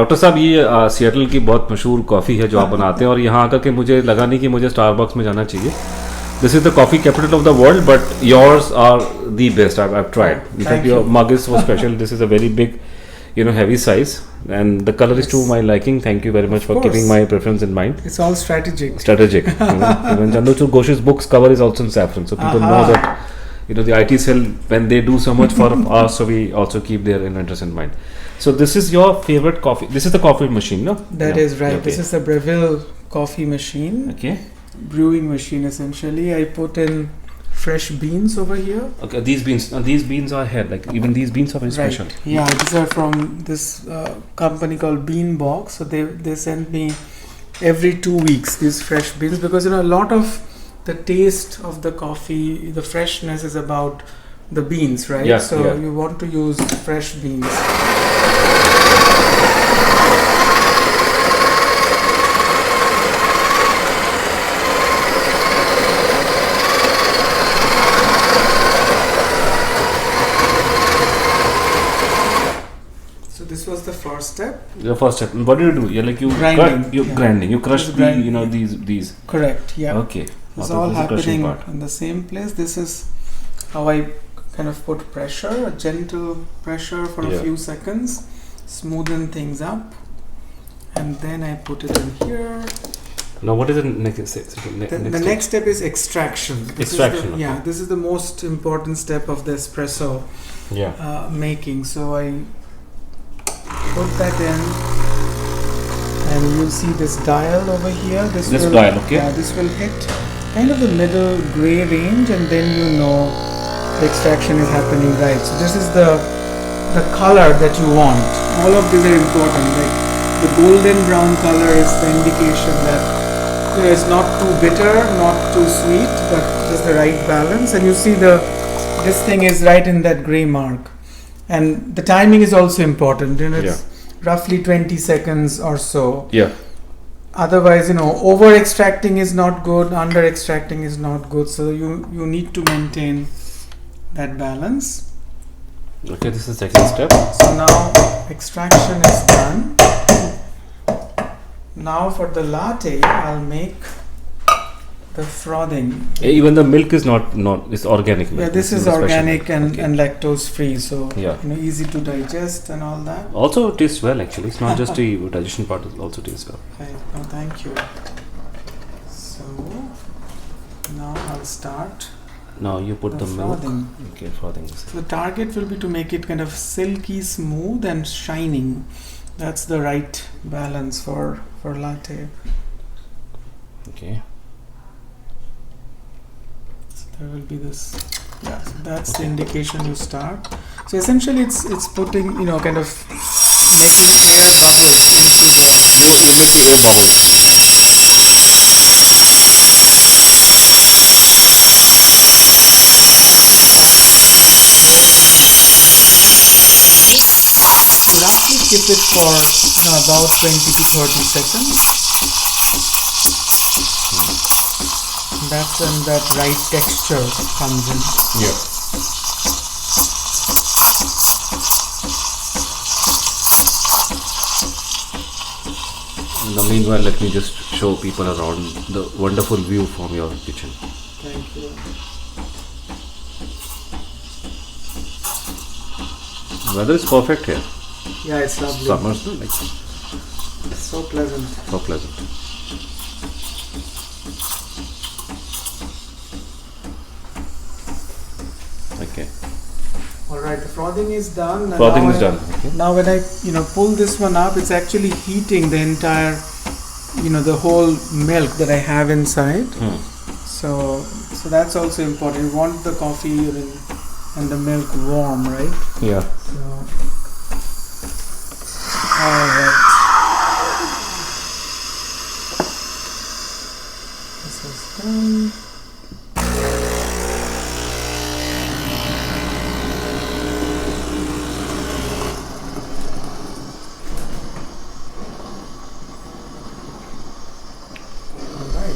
Doctor साहब ये Seattle की बहुत मशहूर कॉफ़ी है जो आप बनाते हैं और यहाँ आकर के मुझे लगा नहीं कि मुझे स्टारबक्स में जाना चाहिए. This is the coffee capital of the world, but yours are the best. I've tried. In fact, your mug is so special. This is a very big, heavy size, and the color is to my liking. Thank you very much for keeping my preference in mind. It's all strategic. Strategic. Even Chandrachud Ghosh's book's cover is also in saffron, so people know that the IT cell, when they do so much for us, so we also keep their inventors in mind. So this is your favorite coffee. This is the coffee machine, no? That is right. Okay. This is the Breville coffee machine. Okay. Brewing machine essentially. I put in fresh beans over here. Okay, these beans are here. Like even these beans are very special. Yeah, these are from this company called Bean Box. So they send me every 2 weeks these fresh beans because a lot of the taste of the coffee, the freshness is about the beans, right? Yeah, so you want to use fresh beans. This was the first step. The first step. What do you do? You're like grinding. You crush these. Correct. Yeah. Okay. It's all happening in the same place. This is how I kind of put pressure, a gentle pressure for a few seconds, smoothen things up, and then I put it in here. Now, what is the next step? The next step is extraction. Extraction. This is the most important step of the espresso making. So I put that in, and you'll see this dial over here. This dial, okay. Yeah, this will hit kind of the middle gray range, and then the extraction is happening right. So this is the color that you want. All of these are important. Like the golden brown color is the indication that it's not too bitter, not too sweet, but just the right balance. And you see this thing is right in that gray mark. And the timing is also important. It's roughly 20 seconds or so. Yeah. Otherwise, over extracting is not good, under extracting is not good. So you need to maintain that balance. Okay, this is the second step. So now extraction is done. Now for the latte, I'll make the frothing. Even the milk is not it's organic milk. Yeah, this is organic and lactose free, so easy to digest and all that. Also tastes well actually. It's not just the digestion part, it also tastes well. Okay, thank you. So now I'll start. Now you put the milk. Frothing. Okay, frothing. So the target will be to make it kind of silky smooth and shining. That's the right balance for latte. Okay. There will be this. So that's the indication you start. So essentially, it's putting, kind of making air bubbles into the. You're making air bubbles. Roughly keep it for about 20 to 30 seconds. That's when that right texture comes in. Yeah. In the meanwhile, let me just show people around the wonderful view from your kitchen. Thank you. Weather is perfect here. Yeah, it's lovely. Summer's so pleasant. So pleasant. Okay. Alright, the frothing is done. Frothing is done. Okay. Now when I pull this one up, it's actually heating the entire the whole milk that I have inside. So that's also important. You want the coffee and the milk warm, right? Yeah. So alright. This is done.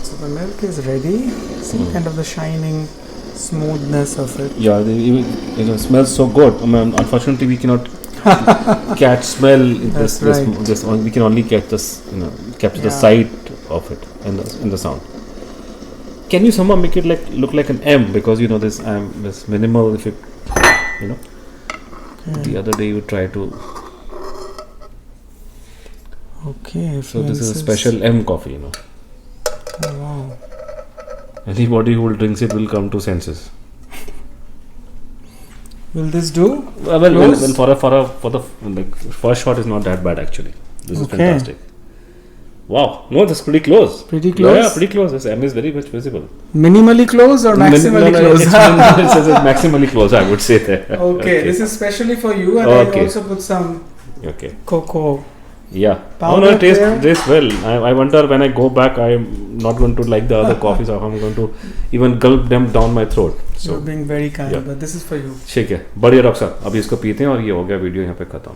So the milk is ready. See kind of the shining smoothness of it. Yeah, it smells so good. Unfortunately, we cannot catch smell. This, That's right. we can only catch this, capture the Yeah. sight of it in the sound. Can you somehow make it look like an M, because this minimal, if you the other day you try to. Okay. So this is a special M coffee, Oh, wow. Anybody who drinks it will come to senses. Will this do? Well, Close? for the first shot is not that bad actually. This is Okay. fantastic. Wow, no, that's pretty close. Pretty close? Yeah, pretty close. This M is very much visible. Minimally close or maximally close? It says it's maximally close, I would say there. Okay, this is specially for you, and Okay. I also put some Okay. cocoa. Yeah. Powder Oh no, it there. tastes well. I wonder when I go back, I'm not going to like the other coffees, or I'm going to even gulp them down my throat. You're So being very kind, yeah. but this is for you. ठीक है, बढ़िया doctor साहब, अभी इसको पीते हैं और ये हो गया वीडियो यहाँ पे खत्म.